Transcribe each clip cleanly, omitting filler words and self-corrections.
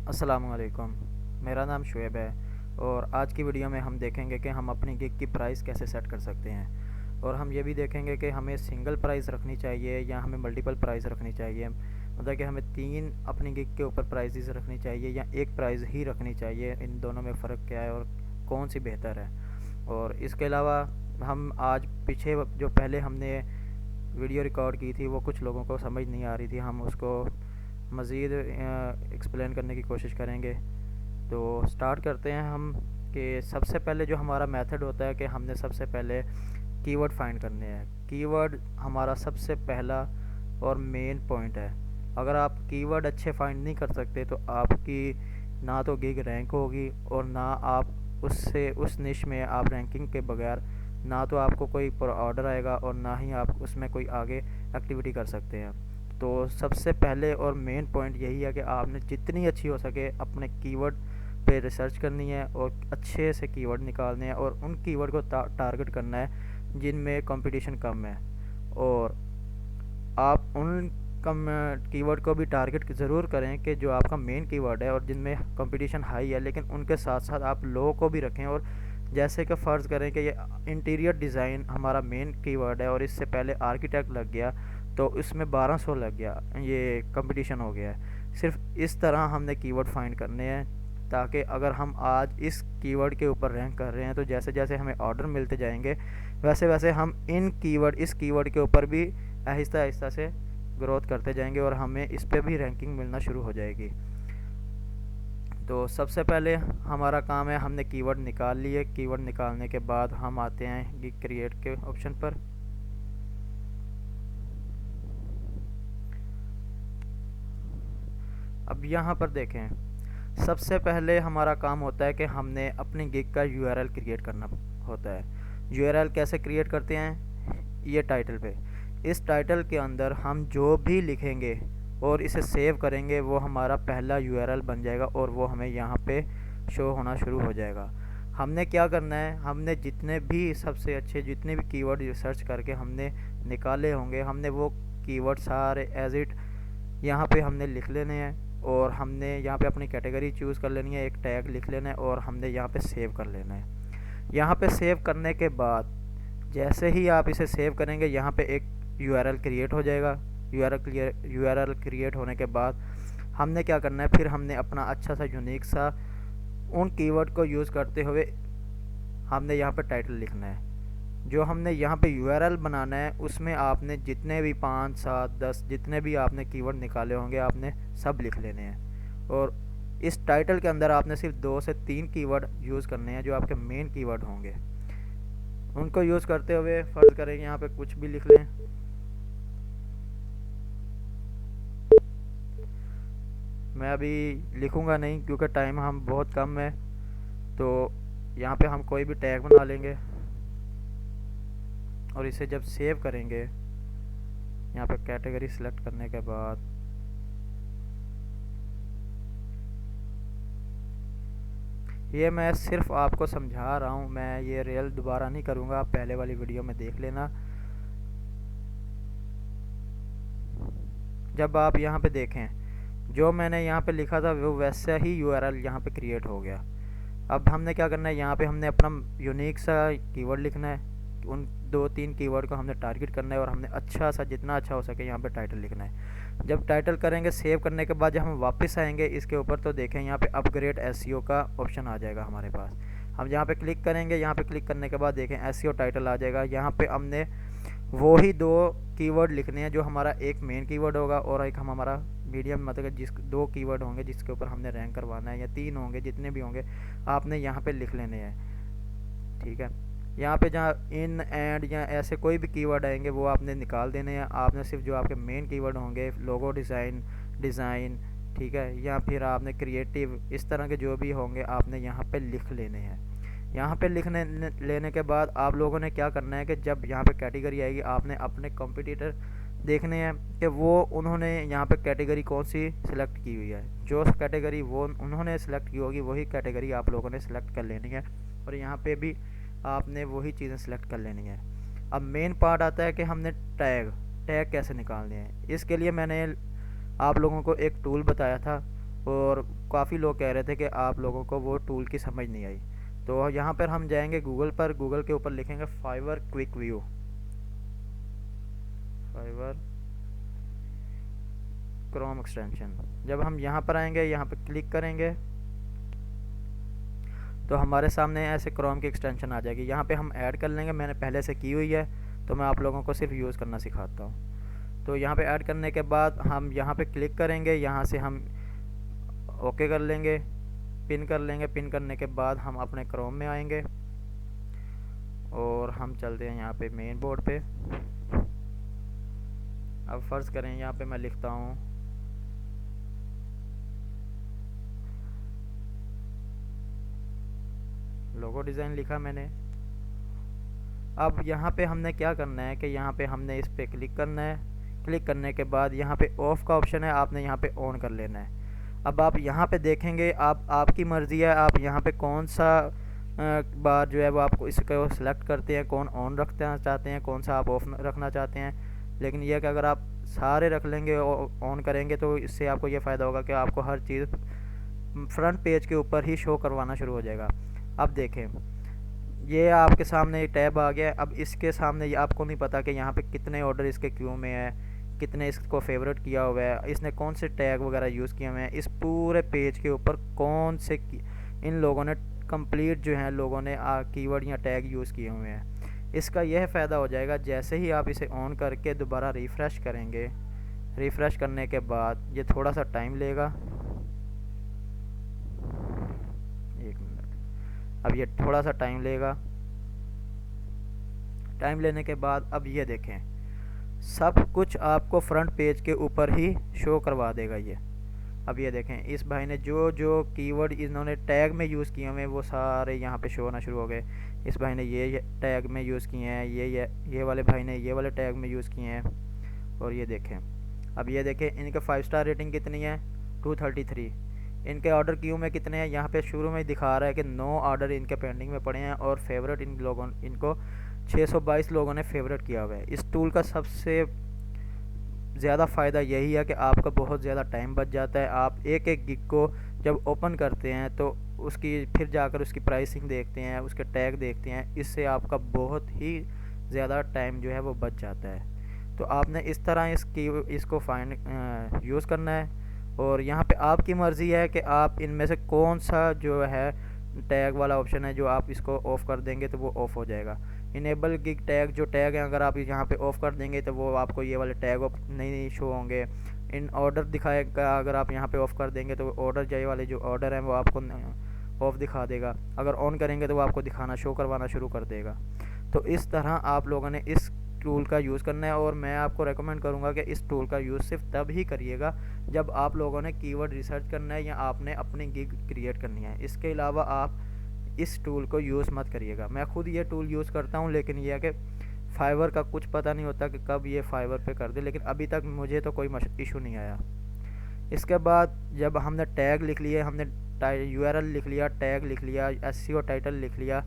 अस्सलामुअलैकुम। मेरा नाम शुएब है और आज की वीडियो में हम देखेंगे कि हम अपनी गिग की प्राइस कैसे सेट कर सकते हैं। और हम ये भी देखेंगे कि हमें सिंगल प्राइस रखनी चाहिए या हमें मल्टीपल प्राइस रखनी चाहिए, मतलब कि हमें 3 अपनी गिग के ऊपर प्राइसेस रखनी चाहिए या एक प्राइस ही रखनी चाहिए। इन दोनों में फ़र्क क्या है और कौन सी बेहतर है। और इसके अलावा हम आज पीछे जो पहले हमने वीडियो रिकॉर्ड की थी वो कुछ लोगों को समझ नहीं आ रही थी, हम उसको मज़ीद एक्सप्लेन करने की कोशिश करेंगे। तो स्टार्ट करते हैं हम कि सबसे पहले जो हमारा मेथड होता है कि हमने सबसे पहले कीवर्ड फाइंड करने हैं। कीवर्ड हमारा सबसे पहला और मेन पॉइंट है। अगर आप कीवर्ड अच्छे फाइंड नहीं कर सकते तो आपकी ना तो गिग रैंक होगी और ना आप उससे उस निश में आप रैंकिंग के बगैर ना तो आपको कोई ऑर्डर आएगा और ना ही आप उसमें कोई आगे एक्टिविटी कर सकते हैं। तो सबसे पहले और मेन पॉइंट यही है कि आपने जितनी अच्छी हो सके अपने कीवर्ड पे रिसर्च करनी है और अच्छे से कीवर्ड निकालने हैं और उन कीवर्ड को टारगेट करना है जिनमें कंपटीशन कम है। और आप उन कम कीवर्ड को भी टारगेट ज़रूर करें कि जो आपका मेन कीवर्ड है और जिनमें कंपटीशन हाई है, लेकिन उनके साथ साथ आप लो को भी रखें। और जैसे कि फ़र्ज़ करें कि ये इंटीरियर डिज़ाइन हमारा मेन कीवर्ड है और इससे पहले आर्किटेक्ट लग गया तो इसमें 1200 लग गया, ये कंपटीशन हो गया है। सिर्फ इस तरह हमने कीवर्ड फाइंड करने हैं ताकि अगर हम आज इस कीवर्ड के ऊपर रैंक कर रहे हैं तो जैसे जैसे हमें ऑर्डर मिलते जाएंगे वैसे वैसे हम इस कीवर्ड के ऊपर भी आहिस्ता आहिस्ता से ग्रोथ करते जाएंगे और हमें इस पे भी रैंकिंग मिलना शुरू हो जाएगी। तो सबसे पहले हमारा काम है, हमने कीवर्ड निकाल लिए। कीवर्ड निकालने के बाद हम आते हैं गिग क्रिएट के ऑप्शन पर। अब यहाँ पर देखें, सबसे पहले हमारा काम होता है कि हमने अपनी गिग का यूआरएल क्रिएट करना होता है। यूआरएल कैसे क्रिएट करते हैं, ये टाइटल पे, इस टाइटल के अंदर हम जो भी लिखेंगे और इसे सेव करेंगे वो हमारा पहला यूआरएल बन जाएगा और वो हमें यहाँ पे शो होना शुरू हो जाएगा। हमने क्या करना है, हमने जितने भी सबसे अच्छे जितने भी कीवर्ड रिसर्च करके हमने निकाले होंगे, हमने वो कीवर्ड सारे एज इट यहाँ पे हमने लिख लेने हैं और हमने यहाँ पे अपनी कैटेगरी चूज़ कर लेनी है, एक टैग लिख लेना है और हमने यहाँ पे सेव कर लेना है। यहाँ पे सेव करने के बाद जैसे ही आप इसे सेव करेंगे यहाँ पे एक यूआरएल क्रिएट हो जाएगा। यूआरएल क्रिएट होने के बाद हमने क्या करना है, फिर हमने अपना अच्छा सा यूनिक सा उन कीवर्ड को यूज़ करते हुए हमने यहाँ पे टाइटल लिखना है। जो हमने यहाँ पे यूआरएल बनाना है उसमें आपने जितने भी 5, 7, 10 जितने भी आपने कीवर्ड निकाले होंगे आपने सब लिख लेने हैं। और इस टाइटल के अंदर आपने सिर्फ 2 से 3 कीवर्ड यूज़ करने हैं जो आपके मेन कीवर्ड होंगे। उनको यूज़ करते हुए फ़र्ज़ करें यहाँ पे कुछ भी लिख लें। मैं अभी लिखूँगा नहीं क्योंकि टाइम हम बहुत कम है, तो यहाँ पे हम कोई भी टैग बना लेंगे और इसे जब सेव करेंगे यहाँ पे कैटेगरी सिलेक्ट करने के बाद ये मैं सिर्फ आपको समझा रहा हूँ, मैं ये रियल दोबारा नहीं करूँगा, आप पहले वाली वीडियो में देख लेना। जब आप यहाँ पे देखें जो मैंने यहाँ पे लिखा था वो वैसा ही यूआरएल यहाँ पे क्रिएट हो गया। अब हमने क्या करना है, यहाँ पे हमने अपना यूनिक सा कीवर्ड लिखना है, उन 2-3 कीवर्ड को हमने टारगेट करना है और हमने अच्छा सा जितना अच्छा हो सके यहाँ पे टाइटल लिखना है। जब टाइटल करेंगे सेव करने के बाद जब हम वापस आएंगे इसके ऊपर तो देखें यहाँ पे अपग्रेड एसईओ का ऑप्शन आ जाएगा हमारे पास। हम यहाँ पे क्लिक करेंगे, यहाँ पे क्लिक करने के बाद देखें एसईओ टाइटल आ जाएगा। यहाँ पे हमने वो ही 2 कीवर्ड लिखने हैं जो हमारा एक मेन कीवर्ड होगा और एक हमारा मीडियम, मतलब जिस 2 कीवर्ड होंगे जिसके ऊपर हमने रैंक करवाना है, या 3 होंगे, जितने भी होंगे आपने यहाँ पे लिख लेने हैं। ठीक है, यहाँ पे जहाँ इन एंड या ऐसे कोई भी कीवर्ड आएंगे वो आपने निकाल देने हैं। आपने सिर्फ जो आपके मेन कीवर्ड होंगे, लोगो डिज़ाइन, ठीक है, या फिर आपने क्रिएटिव, इस तरह के जो भी होंगे आपने यहाँ पे लिख लेने हैं। यहाँ पे लिखने लेने के बाद आप लोगों ने क्या करना है कि जब यहाँ पे कैटेगरी आएगी आपने अपने कंपटीटर देखने हैं कि वो उन्होंने यहाँ पे कैटेगरी कौन सी सिलेक्ट की हुई है। जो कैटेगरी वो उन्होंने सिलेक्ट की होगी वही कैटेगरी आप लोगों ने सिलेक्ट कर लेनी है और यहाँ पे भी आपने वही चीज़ें सिलेक्ट कर लेनी है। अब मेन पार्ट आता है कि हमने टैग कैसे निकालने हैं। इसके लिए मैंने आप लोगों को एक टूल बताया था और काफ़ी लोग कह रहे थे कि आप लोगों को वो टूल की समझ नहीं आई। तो यहाँ पर हम जाएंगे गूगल पर, गूगल के ऊपर लिखेंगे Fiverr quick view, Fiverr Chrome extension. जब हम यहाँ पर आएंगे, यहाँ पर क्लिक करेंगे तो हमारे सामने ऐसे क्रोम की एक्सटेंशन आ जाएगी। यहाँ पे हम ऐड कर लेंगे, मैंने पहले से की हुई है तो मैं आप लोगों को सिर्फ यूज़ करना सिखाता हूँ। तो यहाँ पे ऐड करने के बाद हम यहाँ पे क्लिक करेंगे, यहाँ से हम ओके कर लेंगे, पिन कर लेंगे। पिन करने के बाद हम अपने क्रोम में आएंगे और हम चलते हैं यहाँ पे मेन बोर्ड पे। अब फ़र्ज़ करें यहाँ पे मैं लिखता हूँ लोगो डिज़ाइन, लिखा मैंने। अब यहाँ पे हमने क्या करना है कि यहाँ पे हमने इस पे क्लिक करना है। क्लिक करने के बाद यहाँ पे ऑफ़ का ऑप्शन है, आपने यहाँ पे ऑन कर लेना है। अब आप यहाँ पे देखेंगे, आपकी मर्ज़ी है, आप यहाँ पे कौन सा बार जो है वो आपको इसको सिलेक्ट करते हैं, कौन ऑन रखना चाहते हैं, कौन सा आप ऑफ रखना चाहते हैं। लेकिन यह कि अगर आप सारे रख लेंगे ऑन करेंगे तो इससे आपको ये फ़ायदा होगा कि आपको हर चीज़ फ्रंट पेज के ऊपर ही शो करवाना शुरू हो जाएगा। अब देखें, ये आपके सामने टैब आ गया। अब इसके सामने ये आपको नहीं पता कि यहाँ पे कितने ऑर्डर इसके क्यू में है, कितने इसको फेवरेट किया हुआ है, इसने कौन से टैग वगैरह यूज़ किए हुए हैं, इस पूरे पेज के ऊपर कौन से इन लोगों ने कंप्लीट जो है लोगों ने कीवर्ड या टैग यूज़ किए हुए हैं। इसका यह फ़ायदा हो जाएगा, जैसे ही आप इसे ऑन करके दोबारा रिफ़्रेश करेंगे, रिफ़्रेश करने के बाद ये थोड़ा सा टाइम लेगा, 1 मिनट। अब ये थोड़ा सा टाइम लेगा। टाइम लेने के बाद अब ये देखें, सब कुछ आपको फ्रंट पेज के ऊपर ही शो करवा देगा ये। अब ये देखें, इस भाई ने जो जो कीवर्ड इन्होंने टैग में यूज़ किए हुए वो सारे यहाँ पे शो होना शुरू हो गए। इस भाई ने ये टैग में यूज़ किए हैं, ये वाले भाई ने ये वाले टैग में यूज़ किए हैं। और ये देखें, अब ये देखें इनके 5 स्टार रेटिंग कितनी है, 233। इनके ऑर्डर क्यू में कितने हैं, यहाँ पे शुरू में दिखा रहा है कि 9 ऑर्डर इनके पेंडिंग में पड़े हैं और फेवरेट इनको 622 लोगों ने फेवरेट किया हुआ है। इस टूल का सबसे ज़्यादा फ़ायदा यही है कि आपका बहुत ज़्यादा टाइम बच जाता है। आप एक एक गिग को जब ओपन करते हैं तो उसकी फिर जाकर उसकी प्राइसिंग देखते हैं, उसके टैग देखते हैं, इससे आपका बहुत ही ज़्यादा टाइम जो है वो बच जाता है। तो आपने इस तरह इसको यूज़ करना है। और यहाँ पे आपकी मर्ज़ी है कि आप इनमें से कौन सा जो है टैग वाला ऑप्शन है जो आप इसको ऑफ़ कर देंगे तो वो ऑफ़ हो जाएगा। इनेबल गिग टैग जो टैग हैं अगर आप यहाँ पे ऑफ़ कर देंगे तो वो आपको ये वाले टैग नहीं शो होंगे। इन ऑर्डर दिखाएगा, अगर आप यहाँ पे ऑफ़ कर देंगे तो ऑर्डर जाए वाले जो ऑर्डर हैं वो आपको ऑफ़ दिखा देगा। अगर ऑन करेंगे तो वो आपको दिखाना शो करवाना शुरू कर देगा। तो इस तरह आप लोगों ने इस टूल का यूज़ करना है। और मैं आपको रेकमेंड करूँगा कि इस टूल का यूज़ सिर्फ तब ही करिएगा जब आप लोगों ने कीवर्ड रिसर्च करना है या आपने अपनी गिग क्रिएट करनी है। इसके अलावा आप इस टूल को यूज़ मत करिएगा। मैं खुद ये टूल यूज़ करता हूँ, लेकिन यह है कि फाइवर का कुछ पता नहीं होता कि कब ये फाइवर पे कर दे, लेकिन अभी तक मुझे तो कोई इशू नहीं आया। इसके बाद जब हमने टैग लिख लिए, हमने URL लिख लिया, टैग लिख लिया, SEO टाइटल लिख लिया,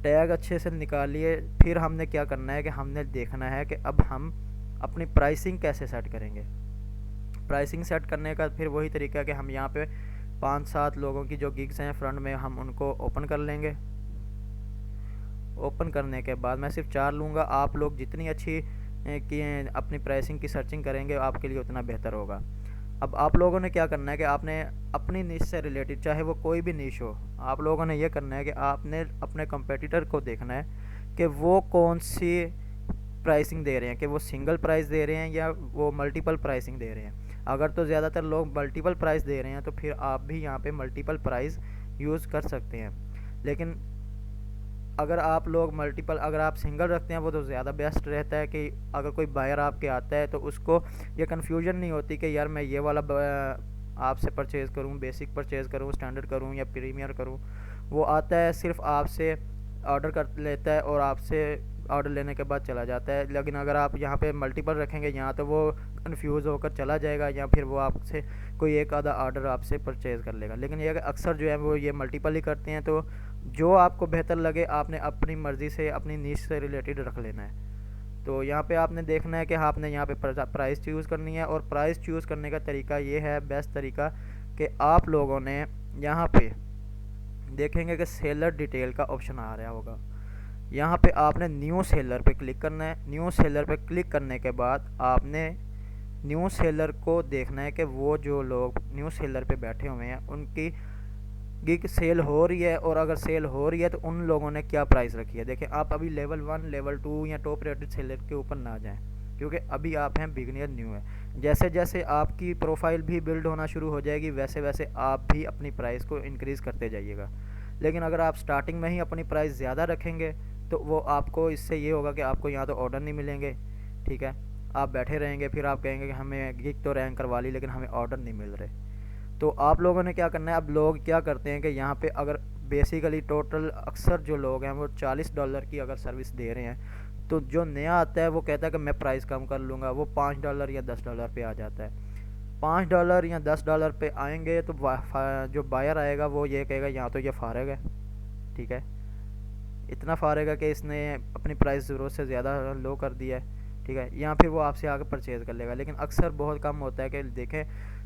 टैग अच्छे से निकाल लिए, फिर हमने क्या करना है कि हमने देखना है कि अब हम अपनी प्राइसिंग कैसे सेट करेंगे। प्राइसिंग सेट करने का फिर वही तरीका है कि हम यहाँ पे 5-7 लोगों की जो गिग्स हैं फ्रंट में हम उनको ओपन कर लेंगे। ओपन करने के बाद मैं सिर्फ 4 लूँगा। आप लोग जितनी अच्छी कि अपनी प्राइसिंग की सर्चिंग करेंगे आपके लिए उतना बेहतर होगा। अब आप लोगों ने क्या करना है कि आपने अपनी निश से रिलेटेड, चाहे वो कोई भी निश हो, आप लोगों ने ये करना है कि आपने अपने कंपेटिटर को देखना है कि वो कौन सी प्राइसिंग दे रहे हैं, कि वो सिंगल प्राइस दे रहे हैं या वो मल्टीपल प्राइसिंग दे रहे हैं। अगर तो ज़्यादातर लोग मल्टीपल प्राइस दे रहे हैं तो फिर आप भी यहाँ पे मल्टीपल प्राइस यूज़ कर सकते हैं। लेकिन अगर आप सिंगल रखते हैं वो तो ज़्यादा बेस्ट रहता है कि अगर कोई बायर आपके आता है तो उसको ये कन्फ्यूजन नहीं होती कि यार मैं ये वाला आपसे परचेज़ करूँ, बेसिक परचेज़ करूँ, स्टैंडर्ड करूँ या प्रीमियर करूँ। वो आता है सिर्फ आपसे ऑर्डर कर लेता है और आपसे ऑर्डर लेने के बाद चला जाता है। लेकिन अगर आप यहाँ पे मल्टीपल रखेंगे यहाँ तो वो कंफ्यूज होकर चला जाएगा या फिर वो आपसे कोई एक आधा ऑर्डर आपसे परचेज़ कर लेगा। लेकिन ये अक्सर जो है वो ये मल्टीपल ही करते हैं। तो जो आपको बेहतर लगे आपने अपनी मर्ज़ी से अपनी नीश से रिलेटेड रख लेना है। तो यहाँ पे आपने देखना है कि आपने यहाँ पे प्राइस चूज़ करनी है। और प्राइस चूज़ करने का तरीका ये है, बेस्ट तरीका, कि आप लोगों ने यहाँ पे देखेंगे कि सेलर डिटेल का ऑप्शन आ रहा होगा। यहाँ पे आपने न्यू सेलर पे क्लिक करना है। न्यू सेलर पे क्लिक करने के बाद आपने न्यू सेलर को देखना है कि वो जो लोग न्यू सेलर पे बैठे हुए हैं उनकी गिग सेल हो रही है, और अगर सेल हो रही है तो उन लोगों ने क्या प्राइस रखी है। देखिए, आप अभी लेवल 1, लेवल 2 या टॉप रेटेड सेलर के ऊपर ना जाएं, क्योंकि अभी आप हैं बिगनियर, न्यू है। जैसे जैसे आपकी प्रोफाइल भी बिल्ड होना शुरू हो जाएगी वैसे वैसे आप भी अपनी प्राइस को इंक्रीज़ करते जाइएगा। लेकिन अगर आप स्टार्टिंग में ही अपनी प्राइस ज़्यादा रखेंगे तो वो आपको इससे ये होगा कि आपको यहाँ तो ऑर्डर नहीं मिलेंगे, ठीक है। आप बैठे रहेंगे, फिर आप कहेंगे कि हमें गिग तो रैंक करवा ली लेकिन हमें ऑर्डर नहीं मिल रहे। तो आप लोगों ने क्या करना है, अब लोग क्या करते हैं कि यहाँ पे अगर बेसिकली टोटल अक्सर जो लोग हैं वो $40 की अगर सर्विस दे रहे हैं, तो जो नया आता है वो कहता है कि मैं प्राइस कम कर लूँगा, वो $5 या $10 पे आ जाता है। $5 या $10 पे आएंगे तो जो बायर आएगा वो ये कहेगा यहाँ तो ये फारग है, ठीक है, इतना फारग है कि इसने अपनी प्राइस ज़रूरत से ज़्यादा लो कर दिया है, ठीक है। यहाँ फिर वो आपसे आगे परचेज़ कर लेगा। लेकिन अक्सर बहुत कम होता है कि देखें,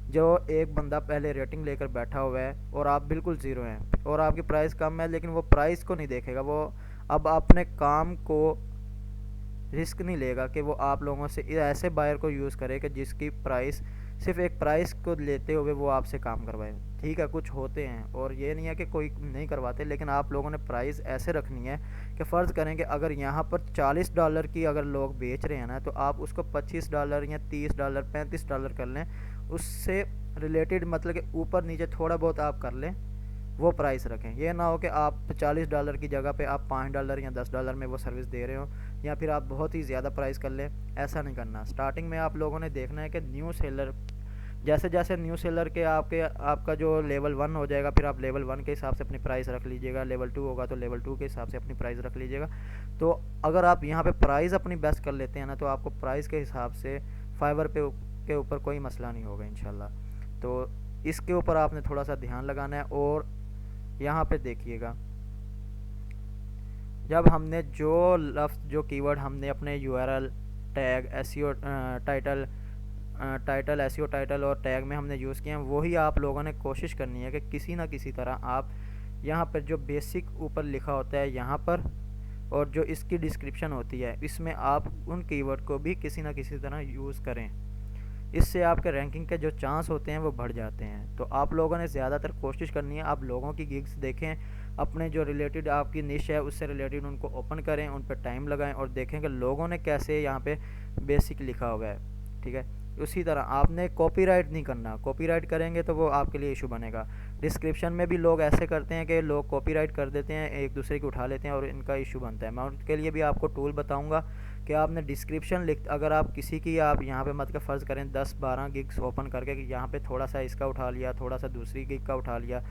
जो एक बंदा पहले रेटिंग लेकर बैठा हुआ है और आप बिल्कुल ज़ीरो हैं और आपकी प्राइस कम है, लेकिन वो प्राइस को नहीं देखेगा, वो अब अपने काम को रिस्क नहीं लेगा कि वो आप लोगों से ऐसे बायर को यूज़ करे कि जिसकी प्राइस सिर्फ एक प्राइस को लेते हुए वो आपसे काम करवाए। ठीक है, कुछ होते हैं और ये नहीं है कि कोई नहीं करवाते, लेकिन आप लोगों ने प्राइस ऐसे रखनी है कि फ़र्ज़ करें कि अगर यहाँ पर $40 की अगर लोग बेच रहे हैं ना, तो आप उसको $25 या $30 $35 कर लें, उससे रिलेटेड, मतलब कि ऊपर नीचे थोड़ा बहुत आप कर लें, वो प्राइस रखें। ये ना हो कि आप $40 की जगह पे आप $5 या $10 में वो सर्विस दे रहे हो, या फिर आप बहुत ही ज़्यादा प्राइस कर लें। ऐसा नहीं करना। स्टार्टिंग में आप लोगों ने देखना है कि न्यू सेलर, जैसे जैसे न्यू सेलर के आपका जो लेवल 1 हो जाएगा, फिर आप लेवल 1 के हिसाब से अपनी प्राइस रख लीजिएगा। लेवल 2 होगा तो लेवल 2 के हिसाब से अपनी प्राइस रख लीजिएगा। तो अगर आप यहाँ पे प्राइस अपनी बेस्ट कर लेते हैं ना, तो आपको प्राइस के हिसाब से फाइवर के ऊपर कोई मसला नहीं होगा इंशाल्लाह। तो इसके ऊपर आपने थोड़ा सा ध्यान लगाना है। और यहाँ पे देखिएगा, जब हमने जो लफ्ज़, जो कीवर्ड हमने अपने URL tag, SEO title SEO title और टैग में हमने यूज़ किए हैं, वही आप लोगों ने कोशिश करनी है कि किसी ना किसी तरह आप यहाँ पर जो बेसिक ऊपर लिखा होता है यहाँ पर, और जो इसकी डिस्क्रिप्शन होती है, इसमें आप उन कीवर्ड को भी किसी ना किसी तरह यूज़ करें। इससे आपके रैंकिंग के जो चांस होते हैं वो बढ़ जाते हैं। तो आप लोगों ने ज़्यादातर कोशिश करनी है, आप लोगों की गिग्स देखें, अपने जो रिलेटेड आपकी निश है उससे रिलेटेड उनको ओपन करें, उन पर टाइम लगाएं और देखें कि लोगों ने कैसे यहाँ पे बेसिक लिखा हुआ है, ठीक है। उसी तरह आपने कॉपीराइट नहीं करना, कॉपीराइट करेंगे तो वो आपके लिए इशू बनेगा। डिस्क्रिप्शन में भी लोग ऐसे करते हैं कि लोग कॉपीराइट कर देते हैं, एक दूसरे की उठा लेते हैं और इनका इशू बनता है। मैं उसके लिए भी आपको टूल बताऊंगा कि आपने डिस्क्रिप्शन अगर आप किसी की, आप यहाँ पे मतलब फ़र्ज़ करें 10-12 गिग्स ओपन करके कि यहाँ पे थोड़ा सा इसका उठा लिया, थोड़ा सा दूसरी गिग का उठा लिया,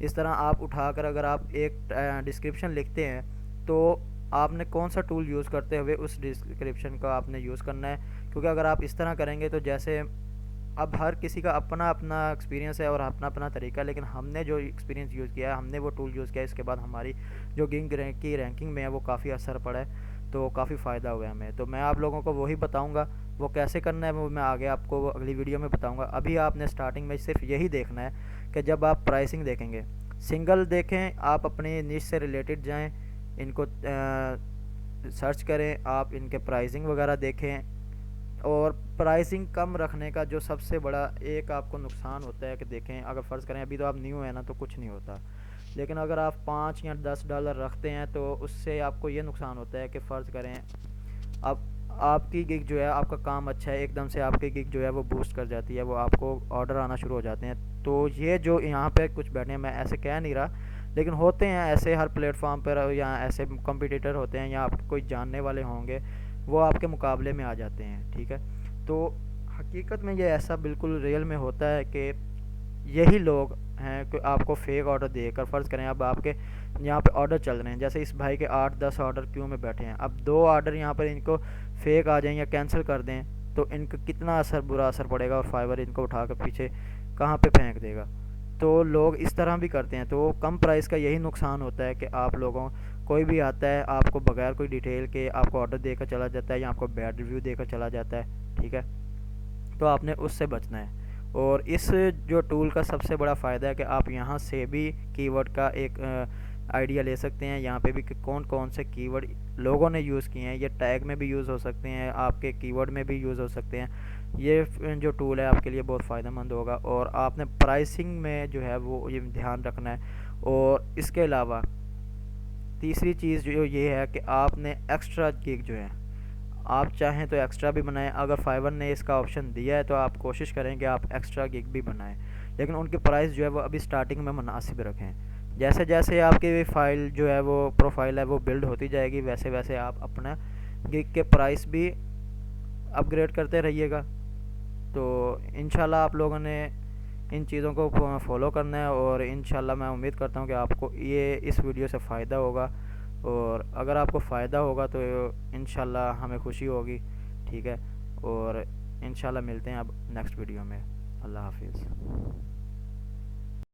इस तरह आप उठाकर अगर आप एक डिस्क्रिप्शन लिखते हैं, तो आपने कौन सा टूल यूज़ करते हुए उस डिस्क्रिप्शन का आपने यूज़ करना है। क्योंकि अगर आप इस तरह करेंगे तो जैसे, अब हर किसी का अपना अपना एक्सपीरियंस है और अपना अपना तरीका, लेकिन हमने जो एक्सपीरियंस यूज़ किया है, हमने वो टूल यूज़ किया है, इसके बाद हमारी जो गिग की रैंकिंग में है वो काफ़ी असर पड़ा है, तो काफ़ी फ़ायदा हुआ है हमें। तो मैं आप लोगों को वही बताऊंगा, वो कैसे करना है वो मैं आगे आपको अगली वीडियो में बताऊंगा। अभी आपने स्टार्टिंग में सिर्फ यही देखना है कि जब आप प्राइसिंग देखेंगे, सिंगल देखें, आप अपनी निश से रिलेटेड जाएँ, इनको सर्च करें, आप इनके प्राइसिंग वगैरह देखें। और प्राइसिंग कम रखने का जो सबसे बड़ा एक आपको नुकसान होता है कि देखें, अगर फ़र्ज़ करें अभी तो आप न्यू है ना तो कुछ नहीं होता, लेकिन अगर आप $5 या $10 रखते हैं तो उससे आपको ये नुकसान होता है कि फ़र्ज़ करें अब आपकी गिग जो है, आपका काम अच्छा है, एकदम से आपकी गिग जो है वो बूस्ट कर जाती है, वो आपको ऑर्डर आना शुरू हो जाते हैं। तो ये जो यहाँ पे कुछ बैठे हैं, मैं ऐसे कह नहीं रहा, लेकिन होते हैं ऐसे हर प्लेटफॉर्म पर, या ऐसे कंपटीटर होते हैं, या आपके कोई जानने वाले होंगे, वो आपके मुकाबले में आ जाते हैं, ठीक है। तो हकीकत में ये ऐसा बिल्कुल रियल में होता है कि यही लोग हैं कि आपको फेक ऑर्डर देकर, फ़र्ज़ करें अब आपके यहाँ पे ऑर्डर चल रहे हैं, जैसे इस भाई के 8-10 ऑर्डर क्यों में बैठे हैं, अब 2 ऑर्डर यहाँ पर इनको फेक आ जाएं या कैंसिल कर दें तो इनका कितना बुरा असर पड़ेगा, और फाइवर इनको उठाकर पीछे कहाँ पे फेंक देगा। तो लोग इस तरह भी करते हैं। तो कम प्राइस का यही नुकसान होता है कि आप लोगों, कोई भी आता है आपको बगैर कोई डिटेल के आपको ऑर्डर देकर चला जाता है, या आपको बैड रिव्यू देकर चला जाता है, ठीक है। तो आपने उससे बचना है। और इस जो टूल का सबसे बड़ा फ़ायदा है कि आप यहाँ से भी कीवर्ड का एक आइडिया ले सकते हैं। यहाँ पे भी कि कौन कौन से कीवर्ड लोगों ने यूज़ किए हैं, ये टैग में भी यूज़ हो सकते हैं, आपके कीवर्ड में भी यूज़ हो सकते हैं। ये जो टूल है आपके लिए बहुत फ़ायदेमंद होगा। और आपने प्राइसिंग में जो है वो ये ध्यान रखना है। और इसके अलावा तीसरी चीज़ जो ये है कि आपने एक्स्ट्रा गिग जो है, आप चाहें तो एक्स्ट्रा भी बनाएं। अगर फाइवर ने इसका ऑप्शन दिया है तो आप कोशिश करें कि आप एक्स्ट्रा गिग भी बनाएं, लेकिन उनके प्राइस जो है वो अभी स्टार्टिंग में मुनासिब रखें। जैसे जैसे आपकी फाइल जो है वो प्रोफाइल है वो बिल्ड होती जाएगी, वैसे वैसे आप अपना गिग के प्राइस भी अपग्रेड करते रहिएगा। तो इंशाल्लाह आप लोगों ने इन चीज़ों को फॉलो करना है, और इंशाल्लाह मैं उम्मीद करता हूँ कि आपको ये इस वीडियो से फ़ायदा होगा। और अगर आपको फ़ायदा होगा तो इंशाल्लाह हमें खुशी होगी। ठीक है, और इंशाल्लाह मिलते हैं अब नेक्स्ट वीडियो में। अल्लाह हाफिज़।